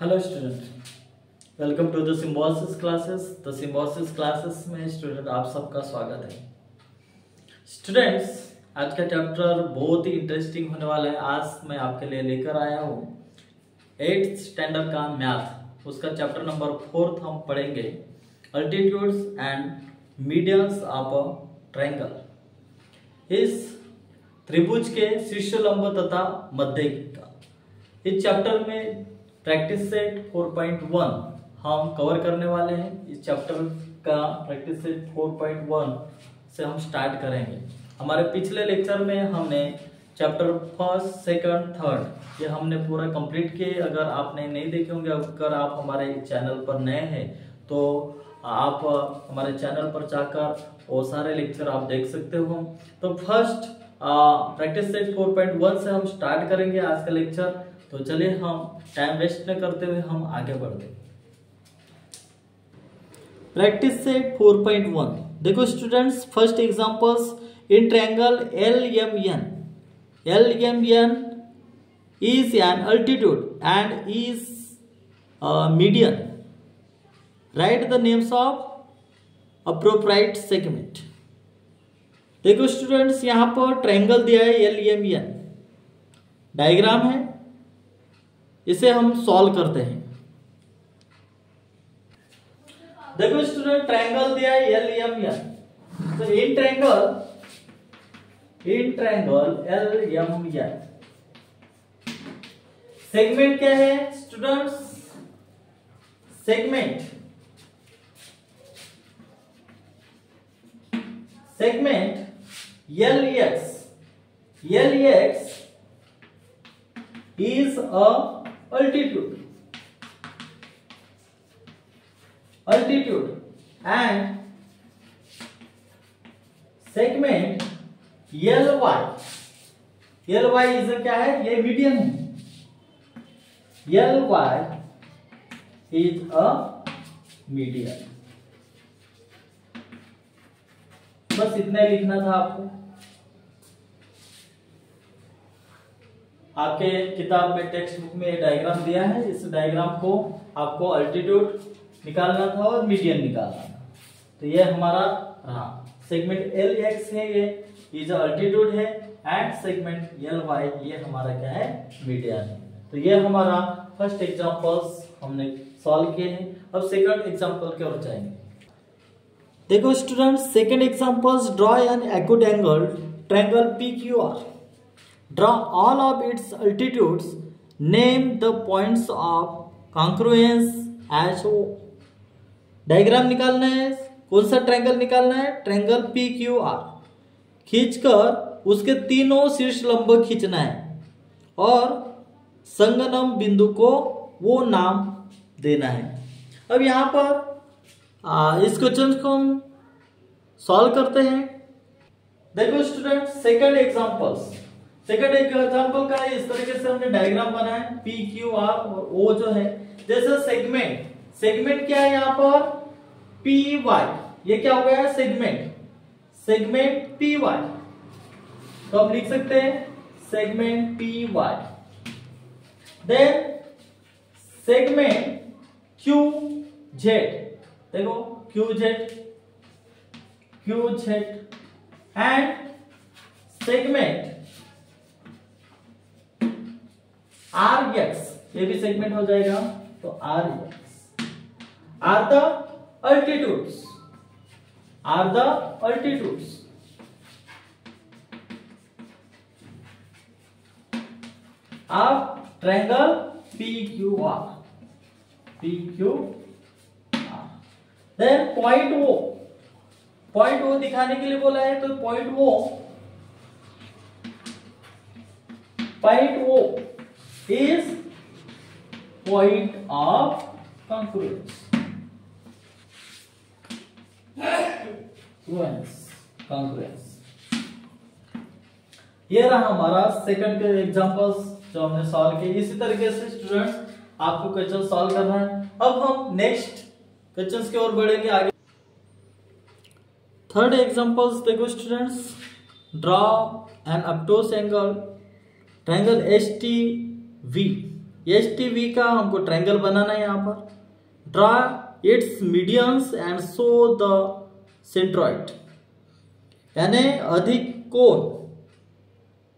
Hello student, welcome to the Symbiosis classes. The Symbiosis classes में student आप सबका स्वागत है। स्टूडेंट्स, आज का चैप्टर बहुत ही इंटरेस्टिंग होने वाला है। आज मैं आपके लिए लेकर आया हूँ 8th स्टैंडर्ड का मैथ, उसका चैप्टर नंबर 4 हम पढ़ेंगे, altitudes and medians of a triangle. इस त्रिभुज के शीर्ष लंब तथा मध्य का इस चैप्टर में प्रैक्टिस सेट 4.1 हम कवर करने वाले हैं। इस चैप्टर का प्रैक्टिस सेट 4.1 से हम स्टार्ट करेंगे। हमारे पिछले लेक्चर में हमने चैप्टर फर्स्ट, सेकंड, थर्ड ये हमने पूरा कंप्लीट किए। अगर आपने नहीं देखे होंगे, अगर आप हमारे चैनल पर नए हैं तो आप हमारे चैनल पर जाकर वो सारे लेक्चर आप देख सकते हो। तो फर्स्ट प्रैक्टिस सेट 4.1 से हम स्टार्ट करेंगे आज का लेक्चर। तो चलिए हम टाइम वेस्ट न करते हुए हम आगे बढ़ते हैं। प्रैक्टिस सेट 4.1 देखो students, first examples in triangle LMN। LMN is an altitude and is median. Write the names of appropriate segment। देखो स्टूडेंट्स, यहाँ पर ट्रायंगल दिया है LMN, डायग्राम है, इसे हम सॉल्व करते हैं। देखो स्टूडेंट, ट्रायंगल दिया है LMN, तो इन ट्रायंगल LMN सेगमेंट क्या है students? Segment LX is a altitude and segment LY is क्या है? ये मीडियन है। LY is a median। बस इतना ही लिखना था आपको। आपके किताब में टेक्स्ट बुक में डायग्राम दिया है, इस डायग्राम को आपको अल्टीट्यूड निकालना था और मीडियन निकालना था। तो ये हमारा सेगमेंट LX है, ये जो अल्टीट्यूड है, एंड सेगमेंट LY ये हमारा क्या है? मीडियन है। तो ये हमारा फर्स्ट एग्जांपल्स हमने सॉल्व किए हैं। अब सेकंड एग्जांपल की ओर जाएंगे। देखो students, second examples draw an acute angle triangle PQR। Draw all of its altitudes. Name the points of congruence as O। Diagram निकालना है। कौन सा ट्रायंगल निकालना है? Triangle PQR। खींचकर उसके तीनों शीर्ष लंब खींचना है और संगम बिंदु को वो नाम देना है। अब यहाँ पर इस क्वेश्चन को हम सॉल्व करते हैं। देखो स्टूडेंट, सेकंड एग्जांपल का इस तरीके से हमने डायग्राम बनाया है। PQR और O जो है, जैसे सेगमेंट क्या है यहाँ पर? PY। ये क्या हो गया? Segment PY। तो हम लिख सकते हैं segment PY। Then segment QZ। देखो QZ एंड सेगमेंट RX, ये भी सेगमेंट हो जाएगा। तो RX are the altitudes of triangle PQR। Then point O दिखाने के लिए बोला है, तो point O is point of congruence। ये रहा हमारा सेकंड के एग्जांपल्स जो हमने सॉल्व किए। इसी तरीके से स्टूडेंट्स आपको क्वेश्चन सॉल्व करना है। अब हम नेक्स्ट क्वेश्चंस की ओर बढ़ेंगे आगे। थर्ड एग्जांपल्स देखो students, draw an obtuse angle triangle STV S T V का हमको ट्रायंगल बनाना है। यहाँ पर draw its medians and show the centroid, यानी अधिक कोण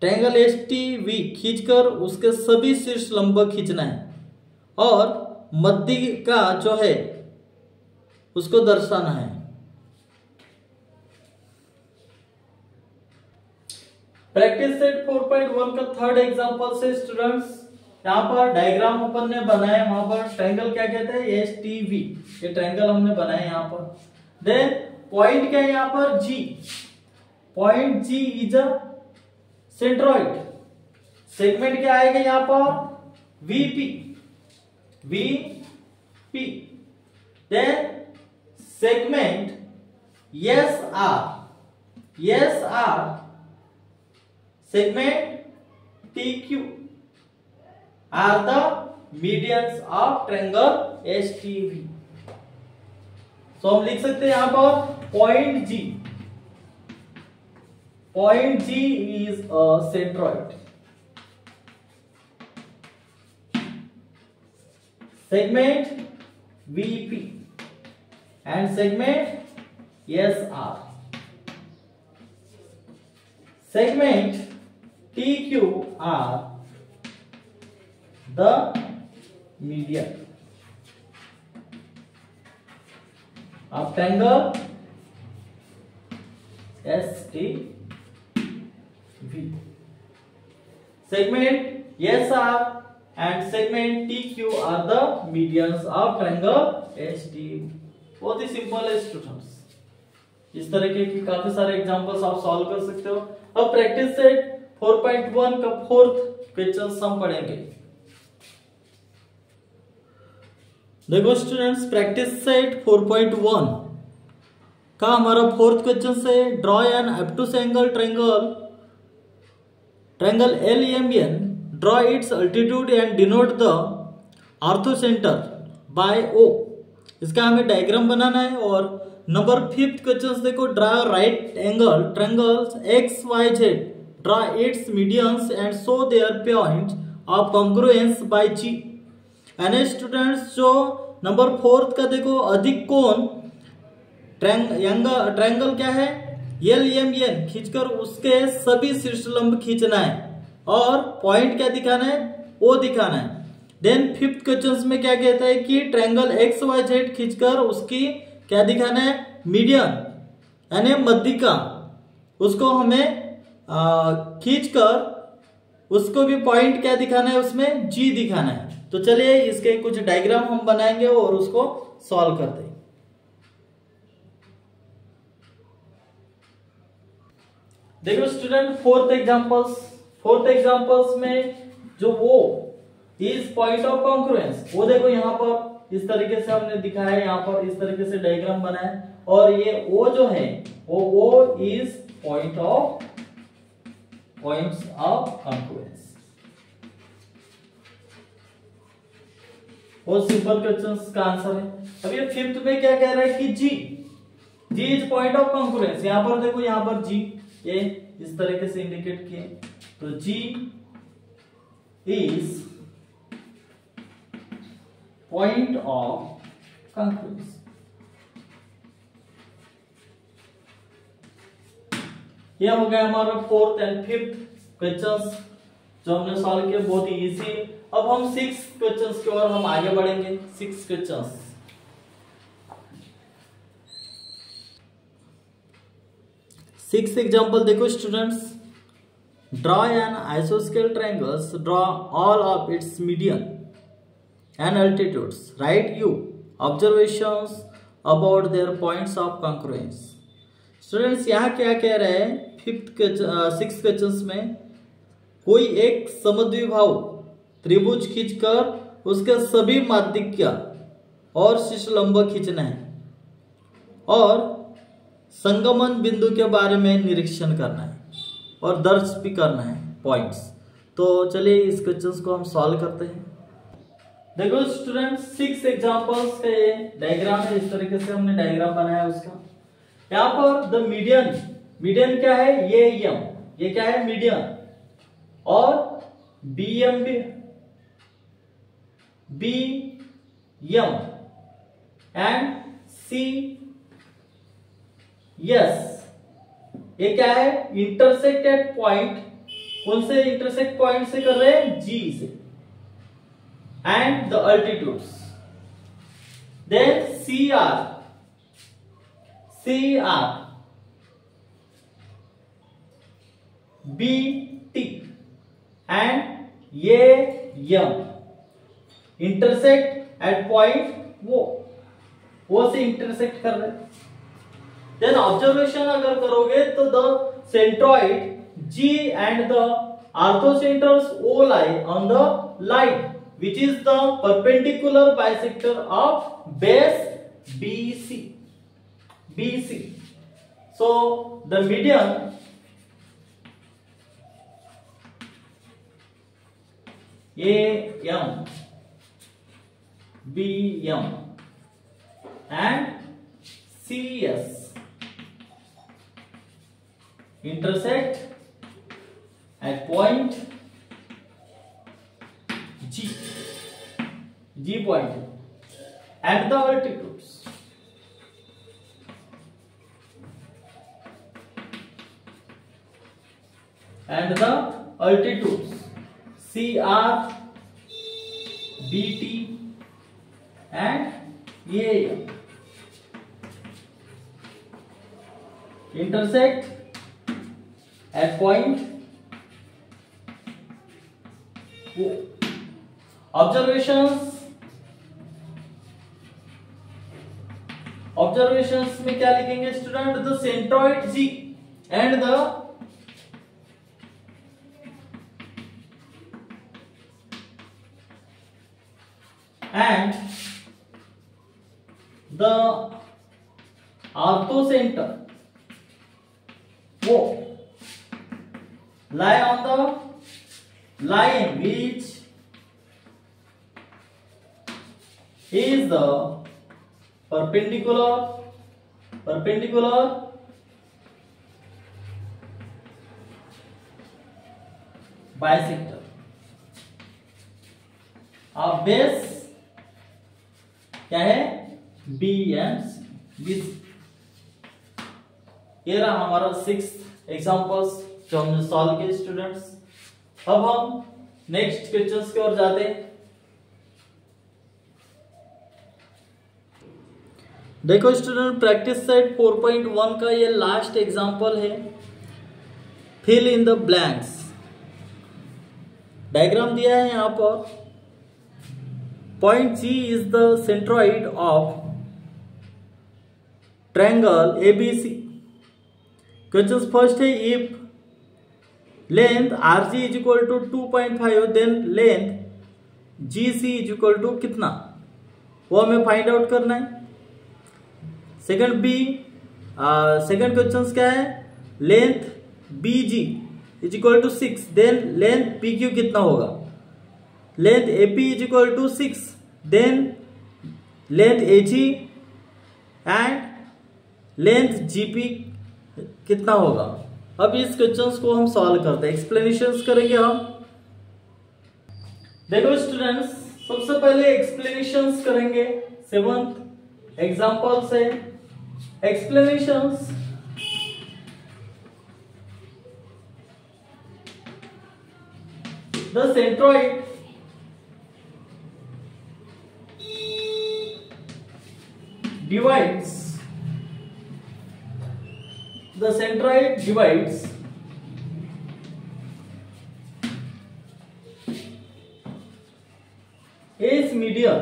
ट्रायंगल एस टी वी खींचकर उसके सभी शीर्ष लंब खींचना है और मध्य का जो है उसको दर्शाना है। प्रैक्टिस सेट 4.1 का थर्ड एग्जांपल से स्टूडेंट्स यहाँ पर डायग्राम अपन ने बनाया, वहां पर ट्रायंगल क्या कहते हैं, एस टी वी, ये ट्रायंगल हमने बनाया यहाँ पर। देन पॉइंट क्या है यहाँ पर, G, point G is a centroid. Segment क्या आएगा यहाँ पर, VP, VP. Then segment S R, S R, segment TQ are the medians of triangle STV। So हम लिख सकते हैं यहां पर point G, point G is a centroid, segment VP and segment SR, segment TQ are the median of triangle STV। Segment SR and segment TQ are the medians of triangle STV। बहुत ही simple है students, इस तरह के काफी सारे examples आप solve कर सकते हो। अब प्रैक्टिस सेट 4.1 का फोर्थ क्वेश्चन हम पढ़ेंगे। देखो स्टूडेंट्स, प्रैक्टिस सेट 4.1 का हमारा फोर्थ क्वेश्चन से draw an obtuse angle triangle, triangle LMN, draw its altitude and denote the orthocentre by O। इसका हमें डायग्राम बनाना है। और नंबर 5th क्वेश्चन देखो, draw right angle triangles XYZ, draw its medians and show their point of congruence by G। यानी students जो number 4th का देखो, अधिक कोण ट्रायंगल क्या है, LMN, खींचकर उसके सभी शीर्ष लंब खींचना है और पॉइंट क्या दिखाना है, O दिखाना है। देन 5th क्वेश्चन में क्या कहता है कि ट्रायंगल XYZ खींचकर उसकी क्या दिखाना है, मीडियन यानी मध्यिका, उसको हमें खींचकर उसको भी पॉइंट क्या दिखाना है, उसमें G दिखाना है। तो चलिए इसके कुछ डायग्राम हम बनाएंगे और उसको सॉल्व करते हैं। देखो स्टूडेंट, फोर्थ एग्जांपल्स में जो वो इस पॉइंट ऑफ कॉन्ग्रुएंस, वो देखो यहाँ पर इस तरीके से हमने दिखाया, यहाँ पर इस तरीके से डायग्राम बनाया और ये O जो है वो O is points of congruence. बहुत सिंपल क्वेश्चंस का आंसर है। अब ये 5th में क्या कह रहा है कि G is point of congruence. यहाँ पर देखो, यहाँ पर G ये इस तरीके से इंडिकेट किए, तो G is point of congruence. ये हो गया हमारा 4th एंड 5th क्वेश्चंस जो हमने सॉल्व किए, बहुत ही इजी। अब हम 6 क्वेश्चंस की ओर हम आगे बढ़ेंगे। 6 क्वेश्चंस, 6 एग्जांपल देखो स्टूडेंट्स, ड्रॉ एन आइसोस्केल triangles, draw all of its median and altitudes, write you observations about their points of congruence। Students यहाँ क्या कह रहे हैं, 6th क्वेश्चंस में कोई एक समद्विबाहु त्रिभुज खींचकर उसके सभी माध्यिका और शीर्ष लंब खींचना है और संगमन बिंदु के बारे में निरीक्षण करना है और दर्ज भी करना है पॉइंट्स। तो चलिए इस क्वेश्चंस को हम सॉल्व करते हैं। देखो स्टूडेंट्स, 6 एग्जांपल्स का ये डायग्राम है, इस तरीके से हमने डायग्राम बनाया उसका। यहाँ पर द मीडियन क्या है, ये क्या है मीडियन, और BM B M and C S. ये क्या है? Intersect at point. कौन से इंटरसेक्ट पॉइंट से कर रहे हैं? जी से। And the altitudes. Then C R B T and ये एम इंटरसेक्ट एट पॉइंट वो से इंटरसेक्ट कर रहे हैं। देन ऑब्जर्वेशन अगर करोगे तो the centroid G and the orthocenters O lie on the line which is the perpendicular bisector of base BC. So the median AM BM and CS intersect at point G point at the altitudes. And the altitudes CR, BT and AM intersect at point observations में क्या लिखेंगे student? The centroid G and the orthocentre वो lie on the line which is the perpendicular bisector of base क्या है? B and सी। ये रहा हमारा 6th examples जो हमने सॉल्व किए स्टूडेंट्स। अब हम नेक्स्ट क्वेश्चंस की ओर जाते हैं। देखो स्टूडेंट, प्रैक्टिस सेट 4.1 का ये लास्ट एग्जांपल है। Fill in the blanks. Diagram दिया है यहां पर। Point G is the centroid of triangle ABC. Question first है, if length R G is equal to 2.5 then length G C is equal to कितना, वो हमें find out करना है। सेकंड सेकंड क्वेश्चन क्या है, length B G is equal to 6 then length P Q कितना होगा। Length A P is equal to 6 then length A G and length G P कितना होगा। अब इस क्वेश्चंस को हम सॉल्व करते हैं, एक्सप्लेनेशंस करेंगे हम। देखो स्टूडेंट्स, सबसे पहले एक्सप्लेनेशंस करेंगे। 7th एग्जांपल से explanations. The centroid divides its median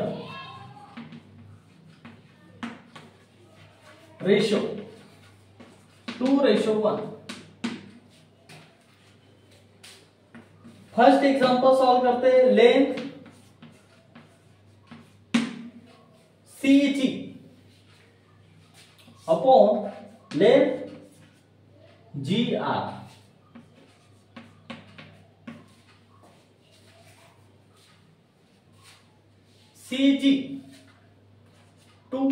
ratio 2:1। First example solve करते हैं। Length C G upon length G R. C G 2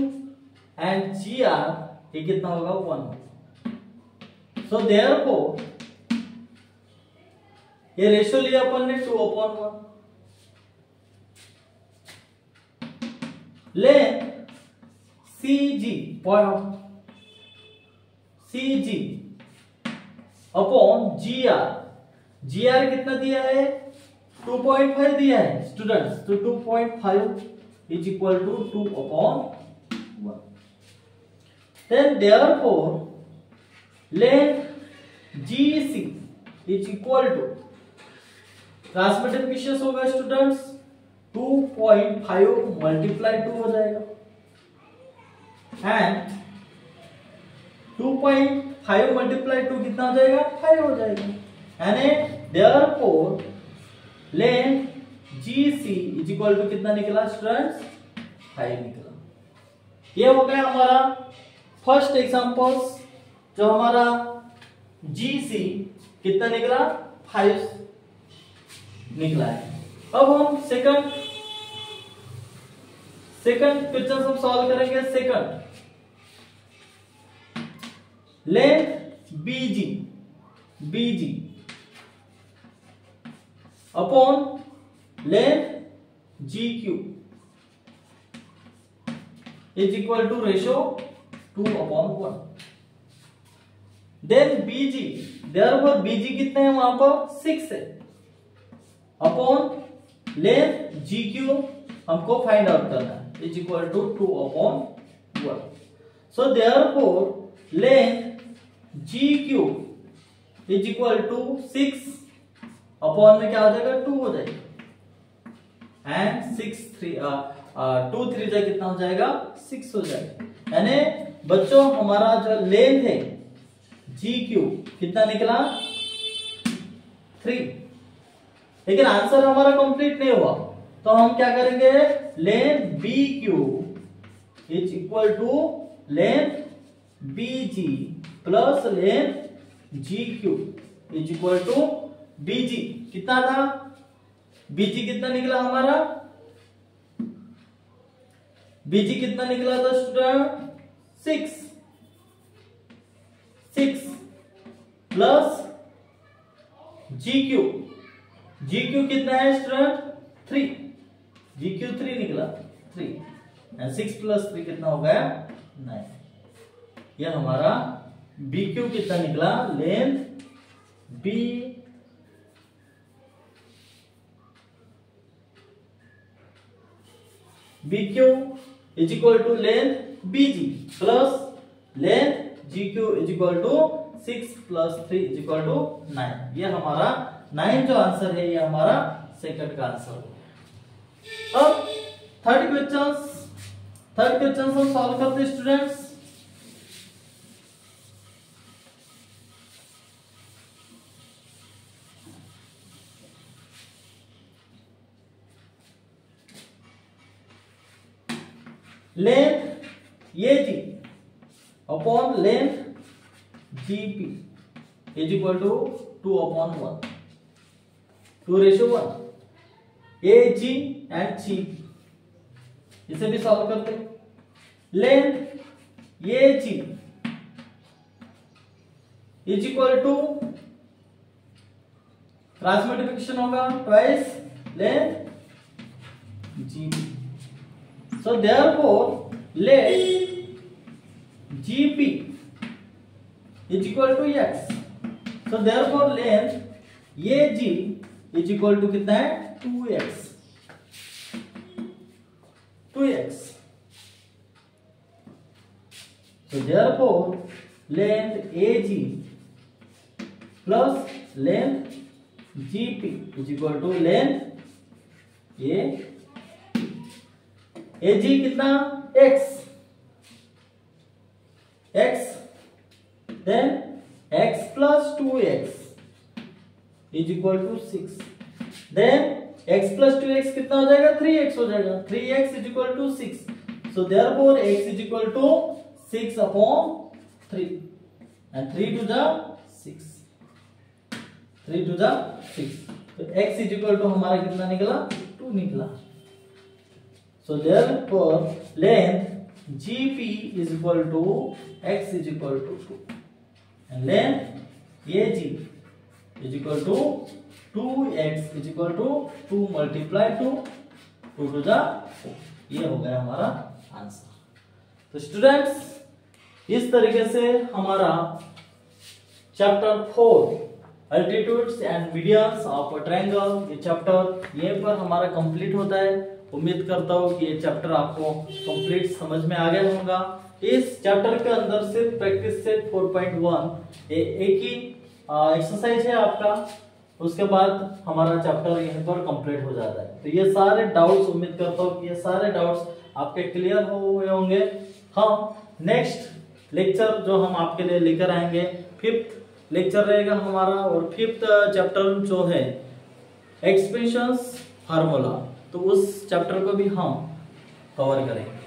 and G R ये कितना होगा 1। सो देयरफॉर ये रेशियो लिया अपन ने 2/1। लेंथ CG अपॉन GR कितना दिया है 2.5 दिया है स्टूडेंट्स, तो 2.5 is equal to 2 upon 1। Then therefore length GC is equal to, transmitted होगा स्टूडेंट्स 2.5 मल्टीप्लाई 2 हो जाएगा एंड 2.5 मल्टीप्लाई 2 कितना हो जाएगा 5 हो जाएगा, यानी therefore length GC is equal to कितना निकला स्टूडेंट्स 5 निकला। ये हो गया हमारा फर्स्ट एग्जांपल्स, जो हमारा GC कितना निकला 5 निकला है। अब हम सेकंड क्वेश्चन हम सॉल्व करेंगे। Second, length BG upon length GQ is equal to ratio 2 upon 1। Then BG, therefore BG कितने हैं वहां पर 6 है, अपॉन लेंथ GQ हमको फाइंड आउट करना है is equal to 2 upon 1। So therefore length GQ is equal to 6 upon में क्या हो जाएगा 2 हो जाएगा एंड 2 3 जा कितना हो जाएगा 6 हो जाएगा, यानी बच्चों हमारा जो लेंथ है GQ कितना निकला 3। लेकिन आंसर हमारा कंप्लीट नहीं हुआ, तो हम क्या करेंगे, length BQ is equal to length BG plus length GQ is equal to BG कितना था, BG कितना निकला हमारा, BG कितना निकला था स्टूडेंट 6 प्लस GQ कितना है स्टूडेंट 3, GQ 3 निकला 3 6 प्लस 3 कितना हो गया 9। यह हमारा BQ कितना निकला, length BQ is equal to length BG plus length GQ is equal to 6 plus 3 is equal to 9। ये हमारा 9 जो आंसर है, ये हमारा सेकंड का आंसर है। अब थर्ड क्वेश्चन हम सॉल्व करते हैं students. Length AG upon length GP is equal to 2 upon 1, 2:1 AG and GP, इसे भी सॉल्व करते हैं। Length AG is equal to, cross multiplication होगा twice length GP। So therefore let GP is equal to X. So therefore length AG is equal to कितना है 2X। So therefore length AG plus length GP is equal to length AG कितना X then X plus 2X is equal to 6, then X plus 2X कितना हो जाएगा 3X हो जाएगा, 3X is equal to 6। so therefore X is equal to 6 upon 3 and 3 to the 6, तो X is equal to हमारा कितना निकला 2 निकला। So therefore length GP is equal to X is equal to 2 and length AG is equal to 2X is equal to 2 multiply 2 to the 4। ये हो गया हमारा answer. तो स्टूडेंट्स इस तरीके से हमारा chapter 4 altitudes and medians of triangle ये चैप्टर ये पर हमारा कंप्लीट होता है। उम्मीद करता हूँ कि ये चैप्टर आपको कंप्लीट समझ में आ गया होगा। इस चैप्टर के अंदर सिर्फ प्रैक्टिस सेट 4.1 एक ही एक्सरसाइज है आपका, उसके बाद हमारा चैप्टर यहीं पर कंप्लीट हो जाता है। तो ये सारे डाउट्स उम्मीद करता हूँ कि ये सारे डाउट्स आपके क्लियर हुए होंगे। हम नेक्स्ट लेक्चर जो हम आपके लिए लेकर आएंगे 5th लेक्चर रहेगा हमारा, और 5th चैप्टर जो है एक्सप्रेशंस फार्मूला, तो उस चैप्टर को भी हम कवर करेंगे।